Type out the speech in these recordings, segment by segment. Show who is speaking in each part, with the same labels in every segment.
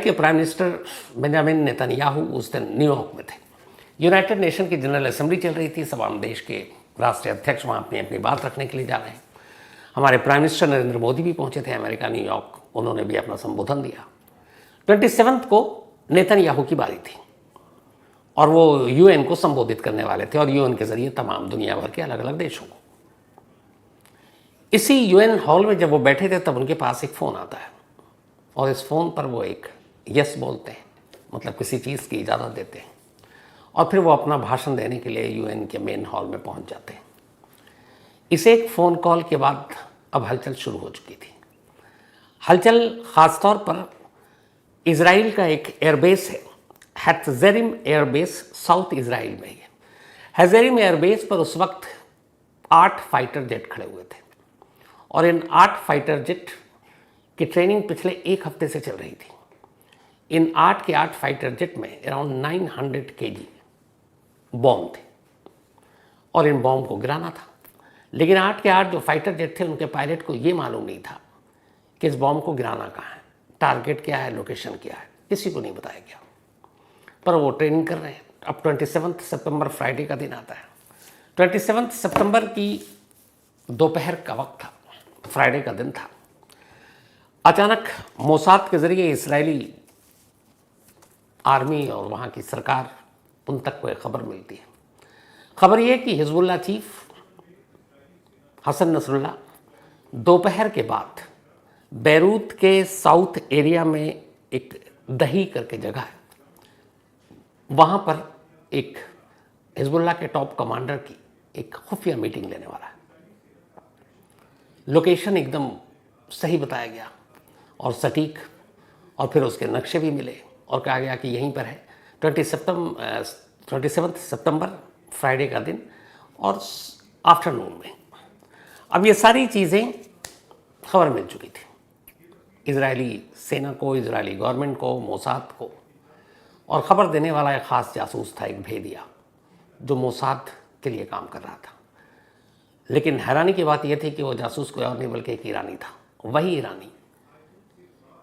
Speaker 1: के prime minister Benjamin Netanyahu उस दिन न्यूयॉर्क में थे। यूनाइटेड नेशन की जनरल असेंबली चल रही थी। तमाम देश के राष्ट्रीय अध्यक्ष वहाँ अपनी अपनी बात रखने के लिए जा रहे हैं। हमारे प्राइम मिनिस्टर नरेंद्र मोदी भी पहुँचे थे अमेरिका न्यूयॉर्क, उन्होंने भी अपना संबोधन दिया। 27 को नेतन्याहू की बारी थी और वो यूएन को संबोधित करने वाले थे और यूएन के जरिए तमाम दुनिया भर के अलग अलग देशों को। इसी यूएन हॉल में जब वो बैठे थे तब उनके पास एक फ़ोन आता है और इस फ़ोन पर वो एक यस बोलते हैं, मतलब किसी चीज़ की इजाज़त देते हैं और फिर वो अपना भाषण देने के लिए यूएन के मेन हॉल में पहुंच जाते हैं। इस एक फ़ोन कॉल के बाद अब हलचल शुरू हो चुकी थी। हलचल ख़ास तौर पर इजराइल का एक एयरबेस है, हैत्जेरिम एयरबेस, साउथ इजराइल में है। हैत्जेरिम एयरबेस पर उस वक्त 8 फाइटर जेट खड़े हुए थे और इन 8 फाइटर जेट की ट्रेनिंग पिछले 1 हफ्ते से चल रही थी। इन 8 के 8 फाइटर जेट में अराउंड 900 केजी बॉम्ब थे और इन बॉम्ब को गिराना था। लेकिन 8 के 8 जो फाइटर जेट थे उनके पायलट को ये मालूम नहीं था कि इस बॉम्ब को गिराना कहाँ है, टारगेट क्या है, लोकेशन क्या है, किसी को नहीं बताया गया। पर वो ट्रेनिंग कर रहे हैं। अब 27 सितंबर फ्राइडे का दिन आता है। 27 सितंबर की दोपहर का वक्त था, फ्राइडे का दिन था। अचानक मोसाद के ज़रिए इजरायली आर्मी और वहाँ की सरकार उन तक कोई खबर मिलती है। खबर यह कि हिजबुल्लाह चीफ हसन नसरुल्लाह दोपहर के बाद बैरूत के साउथ एरिया में एक दही करके जगह है, वहाँ पर एक हिजबुल्लाह के टॉप कमांडर की एक खुफिया मीटिंग लेने वाला है। लोकेशन एकदम सही बताया गया और सटीक, और फिर उसके नक्शे भी मिले और कहा गया कि यहीं पर है। 27 सितंबर फ्राइडे का दिन और आफ्टरनून में। अब ये सारी चीज़ें खबर मिल चुकी थी इजरायली सेना को, इजरायली गवर्नमेंट को, मोसाद को। और ख़बर देने वाला एक ख़ास जासूस था, एक भेदिया, जो मोसाद के लिए काम कर रहा था। लेकिन हैरानी की बात यह थी कि वो जासूस कोई और नहीं बल्कि एक ईरानी था। वही ईरानी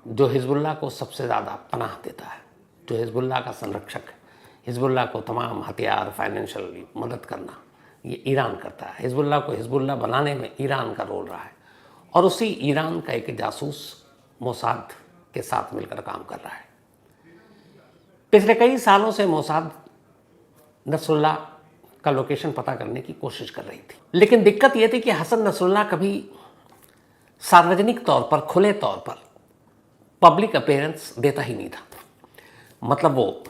Speaker 1: जो हिजबुल्लाह को सबसे ज़्यादा पनाह देता है, जो हिजबुल्लाह का संरक्षक है। हिजबुल्लाह को तमाम हथियार, फाइनेंशियल मदद करना ये ईरान करता है। हिजबुल्लाह को हिजबुल्लाह बनाने में ईरान का रोल रहा है और उसी ईरान का एक जासूस मोसाद के साथ मिलकर काम कर रहा है। पिछले कई सालों से मोसाद नसरुल्लाह का लोकेशन पता करने की कोशिश कर रही थी। लेकिन दिक्कत यह थी कि हसन नसरुल्लाह कभी सार्वजनिक तौर पर, खुले तौर पर पब्लिक अपीयरेंस देता ही नहीं था। मतलब वो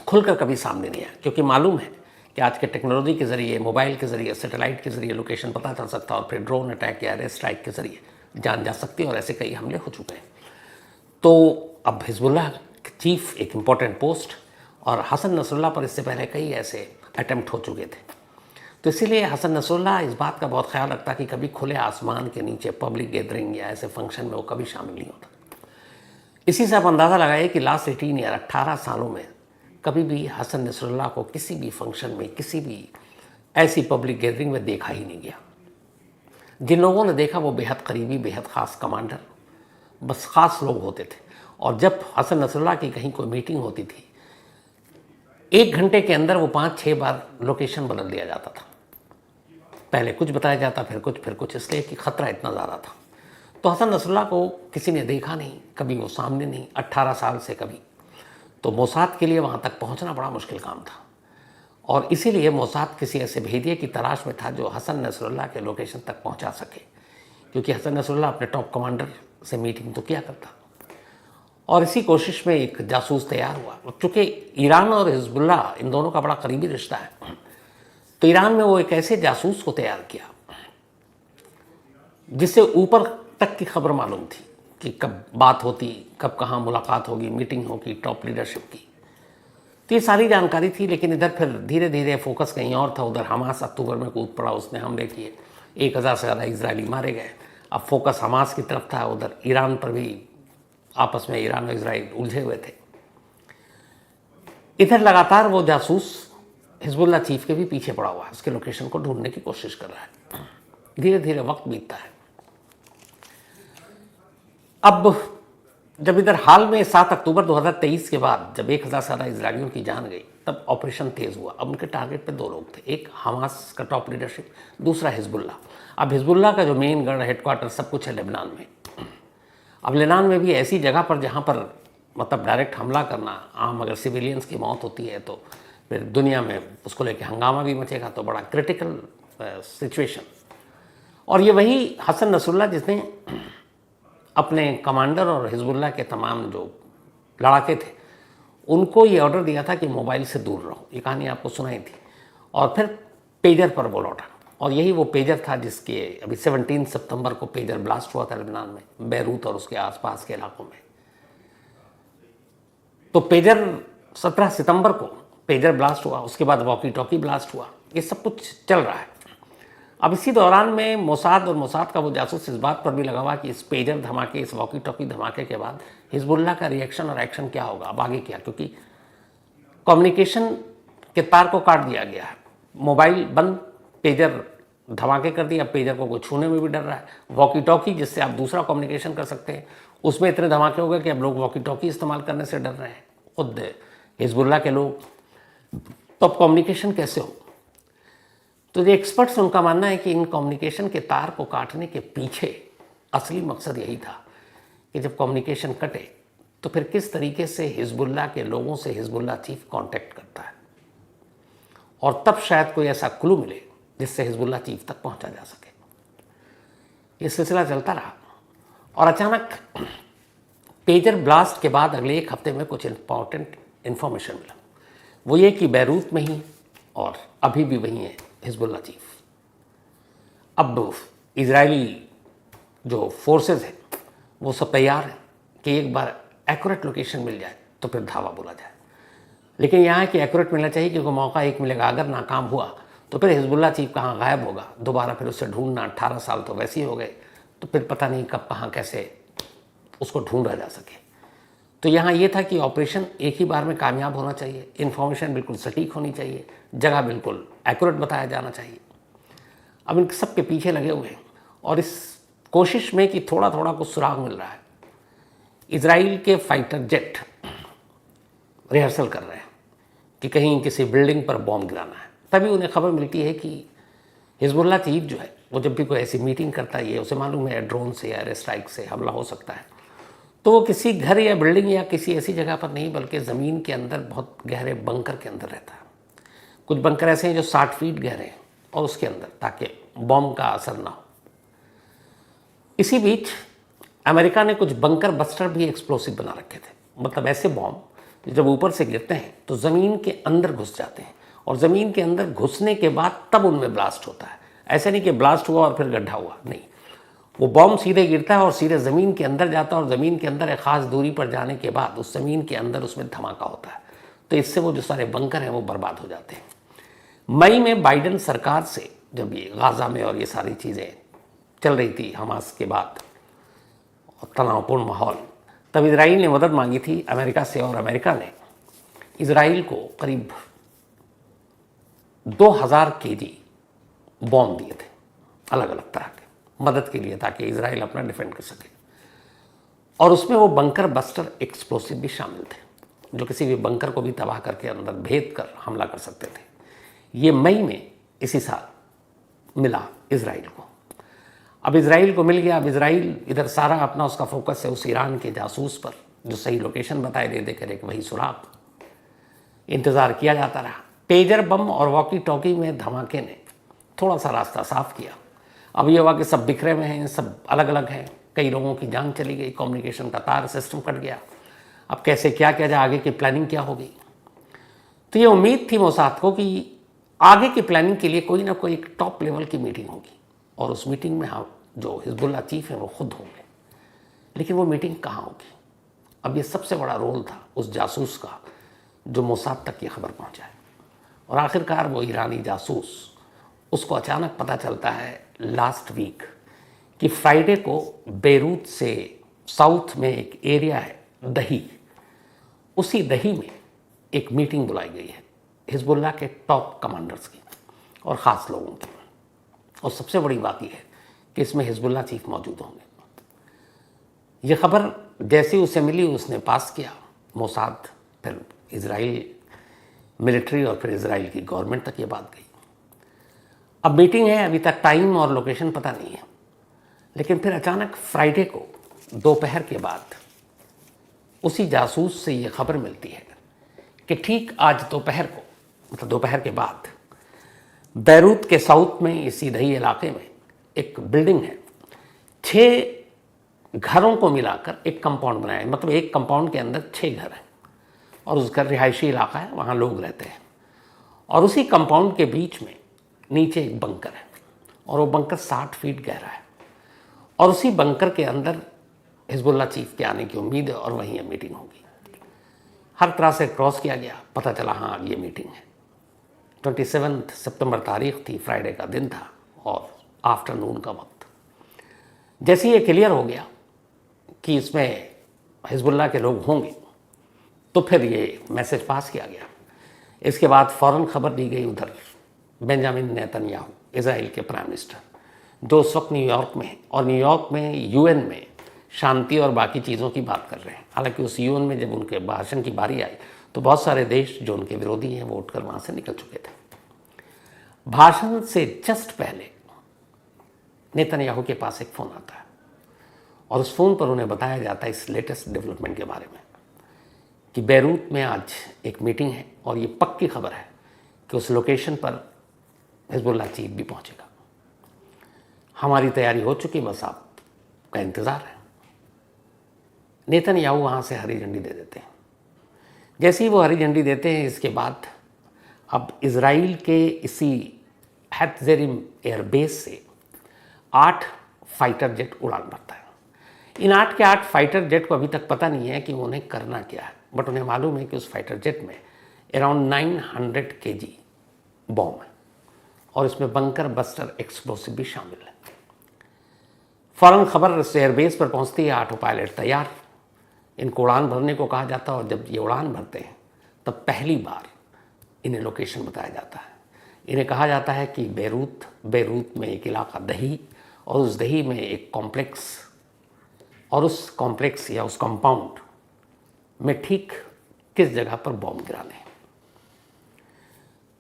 Speaker 1: खुलकर कभी सामने नहीं आया, क्योंकि मालूम है कि आज के टेक्नोलॉजी के ज़रिए, मोबाइल के ज़रिए, सैटेलाइट के ज़रिए लोकेशन पता चल सकता है और फिर ड्रोन अटैक या एयर स्ट्राइक के ज़रिए जान जा सकती है और ऐसे कई हमले हो चुके हैं। तो अब हिजबुल्लाह चीफ एक इम्पॉर्टेंट पोस्ट और हसन नसरुल्लाह पर इससे पहले कई ऐसे अटैम्प्ट हो चुके थे। तो इसीलिए हसन नसरुल्लाह इस बात का बहुत ख्याल रखता कि कभी खुले आसमान के नीचे पब्लिक गैदरिंग या ऐसे फंक्शन में वो कभी शामिल नहीं होता। इसी से आप अंदाज़ा लगाइए कि लास्ट 18 या 18 सालों में कभी भी हसन नसरुल्लाह को किसी भी फंक्शन में, किसी भी ऐसी पब्लिक गैदरिंग में देखा ही नहीं गया। जिन लोगों ने देखा वो बेहद करीबी, बेहद ख़ास कमांडर, बस ख़ास लोग होते थे। और जब हसन नसरुल्लाह की कहीं कोई मीटिंग होती थी, 1 घंटे के अंदर वो 5-6 बार लोकेशन बदल दिया जाता था। पहले कुछ बताया जाता, फिर कुछ, इसलिए कि ख़तरा इतना ज़्यादा था। तो हसन नसरुल्लाह को किसी ने देखा नहीं, कभी वो सामने नहीं, 18 साल से कभी। तो मोसाद के लिए वहाँ तक पहुँचना बड़ा मुश्किल काम था और इसीलिए मोसाद किसी ऐसे भेदिए की तलाश में था जो हसन नसरुल्लाह के लोकेशन तक पहुँचा सके, क्योंकि हसन नसरुल्लाह अपने टॉप कमांडर से मीटिंग तो किया करता। और इसी कोशिश में एक जासूस तैयार हुआ। चूँकि ईरान और हिजबुल्लाह इन दोनों का बड़ा करीबी रिश्ता है, तो ईरान में वो एक ऐसे जासूस को तैयार किया जिससे ऊपर तक की खबर मालूम थी कि कब बात होती, कब कहाँ मुलाकात होगी, मीटिंग होगी टॉप लीडरशिप की। तो ये सारी जानकारी थी। लेकिन इधर फिर धीरे धीरे फोकस कहीं और था। उधर हमास अक्टूबर में कूद पड़ा, उसने हमले किए, 1000 से ज़्यादा इजरायली मारे गए। अब फोकस हमास की तरफ था। उधर ईरान पर भी आपस में ईरान और इजराइल उलझे हुए थे। इधर लगातार वो जासूस हिजबुल्लाह चीफ के भी पीछे पड़ा हुआ है, उसके लोकेशन को ढूंढने की कोशिश कर रहा है। धीरे धीरे वक्त बीतता है। अब जब इधर हाल में 7 अक्टूबर 2023 के बाद जब 1000 से ज़्यादा इजरायलियों की जान गई, तब ऑपरेशन तेज़ हुआ। अब उनके टारगेट पे 2 लोग थे, एक हमास का टॉप लीडरशिप, दूसरा हिजबुल्ला। अब हिजबुल्ला का जो मेन गढ़ हेडक्वार्टर सब कुछ है लेबनान में। अब लेबनान में भी ऐसी जगह पर जहाँ पर मतलब डायरेक्ट हमला करना आम, अगर सिविलियंस की मौत होती है तो फिर दुनिया में उसको लेकर हंगामा भी मचेगा, तो बड़ा क्रिटिकल सिचुएशन। और ये वही हसन नसरुल्लाह जिसने अपने कमांडर और हिजबुल्लाह के तमाम जो लड़ाके थे उनको ये ऑर्डर दिया था कि मोबाइल से दूर रहो। ये कहानी आपको सुनाई थी। और फिर पेजर पर वो लौटा, और यही वो पेजर था जिसके अभी 17 सितंबर को पेजर ब्लास्ट हुआ था लेबनान में, बैरूत और उसके आसपास के इलाकों में। तो पेजर 17 सितंबर को पेजर ब्लास्ट हुआ, उसके बाद वॉकी टॉकी ब्लास्ट हुआ, ये सब कुछ चल रहा है। अब इसी दौरान में मोसाद और मोसाद का वो जासूस इस बात पर भी लगा हुआ कि इस पेजर धमाके, इस वॉकी टॉकी धमाके के बाद हिजबुल्लाह का रिएक्शन और एक्शन क्या होगा, अब आगे क्या, क्योंकि कम्युनिकेशन के तार को काट दिया गया है, मोबाइल बंद, पेजर धमाके कर दिया, पेजर को कोई छूने में भी डर रहा है। वॉकी टॉकी जिससे आप दूसरा कम्युनिकेशन कर सकते हैं, उसमें इतने धमाके हो गए कि अब लोग वॉकी टॉकी इस्तेमाल करने से डर रहे हैं, खुद हिजबुल्लाह के लोग। तो अब कम्युनिकेशन कैसे हो? तो जो एक्सपर्ट्स, उनका मानना है कि इन कम्युनिकेशन के तार को काटने के पीछे असली मकसद यही था कि जब कम्युनिकेशन कटे तो फिर किस तरीके से हिजबुल्लाह के लोगों से हिजबुल्लाह चीफ कांटेक्ट करता है, और तब शायद कोई ऐसा क्लू मिले जिससे हिजबुल्लाह चीफ तक पहुंचा जा सके। ये सिलसिला चलता रहा, और अचानक पेजर ब्लास्ट के बाद अगले 1 हफ्ते में कुछ इंपॉर्टेंट इन्फॉर्मेशन मिला। वो ये कि बैरूत में ही और अभी भी वहीं है हिजबुल्लाह चीफ। अब इजरायली जो फोर्सेस हैं वो सब तैयार हैं कि एक बार एक्यूरेट लोकेशन मिल जाए तो फिर धावा बोला जाए। लेकिन यहाँ है कि एक्यूरेट मिलना चाहिए, क्योंकि मौका एक मिलेगा, अगर नाकाम हुआ तो फिर हिजबुल्लाह चीफ कहाँ गायब होगा, दोबारा फिर उसे ढूंढना, 18 साल तो वैसे ही हो गए, तो फिर पता नहीं कब कहाँ कैसे उसको ढूंढा जा सके। तो यहाँ ये था कि ऑपरेशन एक ही बार में कामयाब होना चाहिए, इन्फॉर्मेशन बिल्कुल सटीक होनी चाहिए, जगह बिल्कुल एक्यूरेट बताया जाना चाहिए। अब इन सब के पीछे लगे हुए हैं, और इस कोशिश में कि थोड़ा थोड़ा कुछ सुराग मिल रहा है, इजराइल के फाइटर जेट रिहर्सल कर रहे हैं कि कहीं किसी बिल्डिंग पर बॉम्ब गिराना है। तभी उन्हें खबर मिलती है कि हिजबुल्लाह चीफ जो है वो जब भी कोई ऐसी मीटिंग करता है, उसे मालूम है ड्रोन से या एयर स्ट्राइक से हमला हो सकता है, तो वो किसी घर या बिल्डिंग या किसी ऐसी जगह पर नहीं, बल्कि ज़मीन के अंदर बहुत गहरे बंकर के अंदर रहता है। कुछ बंकर ऐसे हैं जो 60 फीट गहरे हैं, और उसके अंदर, ताकि बॉम्ब का असर ना हो। इसी बीच अमेरिका ने कुछ बंकर बस्टर भी एक्सप्लोसिव बना रखे थे, मतलब ऐसे बॉम्ब जब ऊपर से गिरते हैं तो ज़मीन के अंदर घुस जाते हैं, और ज़मीन के अंदर घुसने के बाद तब उनमें ब्लास्ट होता है। ऐसे नहीं कि ब्लास्ट हुआ और फिर गड्ढा हुआ, नहीं, वो बॉम्ब सीधे गिरता है और सीधे ज़मीन के अंदर जाता है, और ज़मीन के अंदर एक ख़ास दूरी पर जाने के बाद उस ज़मीन के अंदर उसमें धमाका होता है। तो इससे वो जो सारे बंकर हैं वो बर्बाद हो जाते हैं। मई में बाइडेन सरकार से जब ये गाज़ा में और ये सारी चीज़ें चल रही थी हमास के बाद, और तनावपूर्ण माहौल, तब इजराइल ने मदद मांगी थी अमेरिका से, और अमेरिका ने इजराइल को करीब 2000 केजी बॉम्ब दिए थे अलग अलग तरह के, मदद के लिए, ताकि इजराइल अपना डिफेंड कर सके। और उसमें वो बंकर बस्टर एक्सप्लोसिव भी शामिल थे, जो किसी भी बंकर को भी तबाह करके अंदर भेद कर हमला कर सकते थे। ये मई में इसी साल मिला इजराइल को। अब इजराइल को मिल गया। अब इजराइल इधर सारा अपना उसका फोकस है उस ईरान के जासूस पर, जो सही लोकेशन बताए दे देकर एक वही सुराग। इंतज़ार किया जाता रहा। पेजर बम और वॉकी टॉकी में धमाके ने थोड़ा सा रास्ता साफ किया। अब ये हुआ कि सब बिखरे हुए हैं, सब अलग अलग हैं, कई लोगों की जान चली गई, कम्युनिकेशन का तार सिस्टम कट गया। अब कैसे क्या किया जाए, आगे की प्लानिंग क्या होगी। तो ये उम्मीद थी मोसाद को कि आगे की प्लानिंग के लिए कोई ना कोई एक टॉप लेवल की मीटिंग होगी, और उस मीटिंग में हाँ जो हिजबुल्लाह चीफ हैं वो खुद होंगे। लेकिन वो मीटिंग कहाँ होगी? अब ये सबसे बड़ा रोल था उस जासूस का जो मोसाद तक ये खबर पहुँचाए। और आखिरकार वो ईरानी जासूस, उसको अचानक पता चलता है लास्ट वीक कि फ्राइडे को बैरूत से साउथ में एक एरिया है दही, उसी दही में एक मीटिंग बुलाई गई है हिजबुल्लाह के टॉप कमांडर्स की और ख़ास लोगों की। और सबसे बड़ी बात यह है कि इसमें हिजबुल्लाह चीफ मौजूद होंगे। ये खबर जैसी उसे मिली उसने पास किया, मोसाद, फिर इजराइल मिलिट्री और फिर इजराइल की गवर्नमेंट तक ये बात गई। अब मीटिंग है, अभी तक टाइम और लोकेशन पता नहीं है, लेकिन फिर अचानक फ्राइडे को दोपहर के बाद उसी जासूस से ये खबर मिलती है कि ठीक आज दोपहर को, मतलब दोपहर के बाद, बैरूत के साउथ में इसी दही इलाके में एक बिल्डिंग है, 6 घरों को मिलाकर एक कंपाउंड बनाया है। मतलब एक कंपाउंड के अंदर 6 घर हैं और उसका रिहायशी इलाका है, वहाँ लोग रहते हैं। और उसी कंपाउंड के बीच में नीचे एक बंकर है और वो बंकर 60 फीट गहरा है और उसी बंकर के अंदर हिजबुल्लाह चीफ के आने की उम्मीद है और वहीं ये मीटिंग होगी। हर तरह से क्रॉस किया गया, पता चला हाँ ये मीटिंग है। 27 सितंबर तारीख थी, फ्राइडे का दिन था और आफ्टरनून का वक्त। जैसे ये क्लियर हो गया कि इसमें हिजबुल्लाह के लोग होंगे तो फिर ये मैसेज पास किया गया। इसके बाद फ़ौरन खबर दी गई उधर बेंजामिन नेतन्याहू, इजराइल के प्राइम मिनिस्टर, जो उस वक्त न्यूयॉर्क में है और न्यूयॉर्क में यूएन में शांति और बाकी चीज़ों की बात कर रहे हैं। हालांकि उस यूएन में जब उनके भाषण की बारी आई तो बहुत सारे देश जो उनके विरोधी हैं वो उठकर वहाँ से निकल चुके थे। भाषण से जस्ट पहले नेतन्याहू के पास एक फ़ोन आता है और उस फ़ोन पर उन्हें बताया जाता है इस लेटेस्ट डेवलपमेंट के बारे में कि बैरूत में आज एक मीटिंग है और ये पक्की खबर है कि उस लोकेशन पर हिजबुल्लाह चीफ भी पहुंचेगा। हमारी तैयारी हो चुकी, बस आपका इंतज़ार है। नेतन्याहू वहाँ से हरी झंडी दे देते हैं। जैसे ही वो हरी झंडी देते हैं, इसके बाद अब इजराइल के इसी हेत्ज़ेरिम एयरबेस से 8 फाइटर जेट उड़ान भरता है। इन 8 के 8 फाइटर जेट को अभी तक पता नहीं है कि उन्हें करना क्या है, बट उन्हें मालूम है कि उस फाइटर जेट में अराउंड 900 kg बॉम्ब है और इसमें बंकर बस्टर एक्सप्लोसिव भी शामिल है। फ़ौरन खबर इस एयरबेस पर पहुंचती है, 8 पायलट तैयार, इनको उड़ान भरने को कहा जाता है और जब ये उड़ान भरते हैं तब पहली बार इन्हें लोकेशन बताया जाता है। इन्हें कहा जाता है कि बैरूत में एक इलाका दही और उस दही में एक कॉम्प्लेक्स और उस कॉम्प्लेक्स या उस कंपाउंड में ठीक किस जगह पर बॉम्ब गिराने हैं।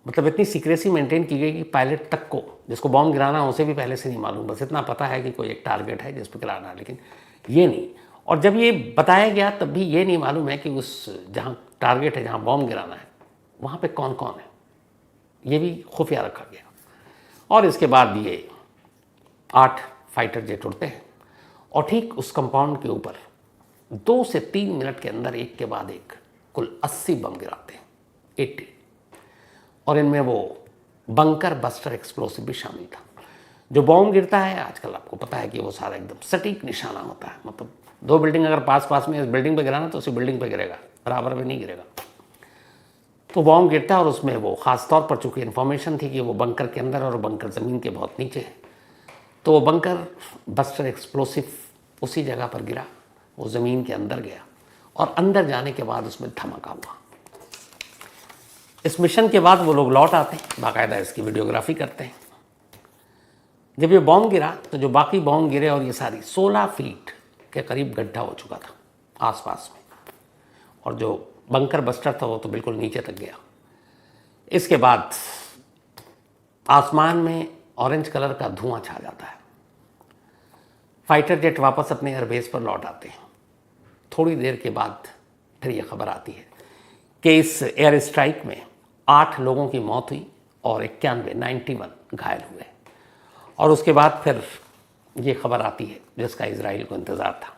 Speaker 1: मतलब इतनी सीक्रेसी मेंटेन की गई कि पायलट तक को जिसको बॉम्ब गिराना है उसे भी पहले से नहीं मालूम, बस इतना पता है कि कोई एक टारगेट है जिस पर गिराना है, लेकिन ये नहीं। और जब ये बताया गया तब भी ये नहीं मालूम है कि उस जहाँ टारगेट है, जहाँ बॉम्ब गिराना है, वहाँ पे कौन कौन है, ये भी खुफिया रखा गया। और इसके बाद ये 8 फाइटर जेट उड़ते हैं और ठीक उस कंपाउंड के ऊपर 2 से 3 मिनट के अंदर एक के बाद एक कुल 80 बम गिराते हैं, 80। और इनमें वो बंकर बस्टर एक्सप्लोसिव भी शामिल था। जो बॉम्ब गिरता है आजकल आपको पता है कि वो सारा एकदम सटीक निशाना होता है। मतलब 2 बिल्डिंग अगर पास पास में इस बिल्डिंग पे गिराना तो उसी बिल्डिंग पे गिरेगा, बराबर में नहीं गिरेगा। तो बॉम्ब गिरता है और उसमें वो ख़ास तौर पर चूँकि इन्फॉर्मेशन थी कि वो बंकर के अंदर और बंकर ज़मीन के बहुत नीचे है, तो वो बंकर बस्टर एक्सप्लोसिव उसी जगह पर गिरा, वो ज़मीन के अंदर गया और अंदर जाने के बाद उसमें धमाका हुआ। इस मिशन के बाद वो लोग लौट आते हैं, बाकायदा इसकी वीडियोग्राफी करते हैं। जब ये बॉम्ब गिरा तो जो बाकी बॉम्ब गिरे और ये सारी 16 फीट के करीब गड्ढा हो चुका था आसपास में, और जो बंकर बस्टर था वो तो बिल्कुल नीचे तक गया। इसके बाद आसमान में ऑरेंज कलर का धुआं छा जाता है। फाइटर जेट वापस अपने एयरबेस पर लौट आते हैं। थोड़ी देर के बाद फिर ये खबर आती है कि इस एयर स्ट्राइक में 8 लोगों की मौत हुई और 91 घायल हुए। और उसके बाद फिर ये खबर आती है जिसका इजराइल को इंतज़ार था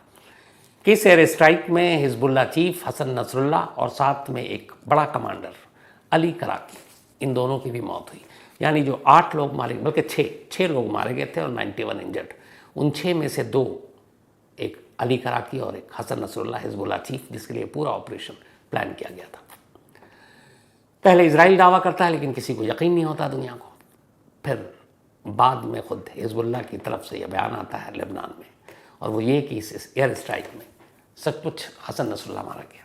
Speaker 1: कि इस एयर स्ट्राइक में हिजबुल्लाह चीफ हसन नसरुल्लाह और साथ में एक बड़ा कमांडर अली कराकी, इन दोनों की भी मौत हुई। यानी जो 8 लोग मारे, बल्कि 6 लोग मारे गए थे और 91 इंजर्ड। उन 6 में से 2, एक अली कराकी और एक हसन नसरुल्लाह हिजबुल्लाह चीफ, जिसके लिए पूरा ऑपरेशन प्लान किया गया था। पहले इजराइल दावा करता है लेकिन किसी को यकीन नहीं होता दुनिया को। फिर बाद में खुद हिजबुल्लाह की तरफ से यह बयान आता है लेबनान में, और वो ये कि इस एयर स्ट्राइक में सचमुच हसन नसरुल्लाह मारा गया।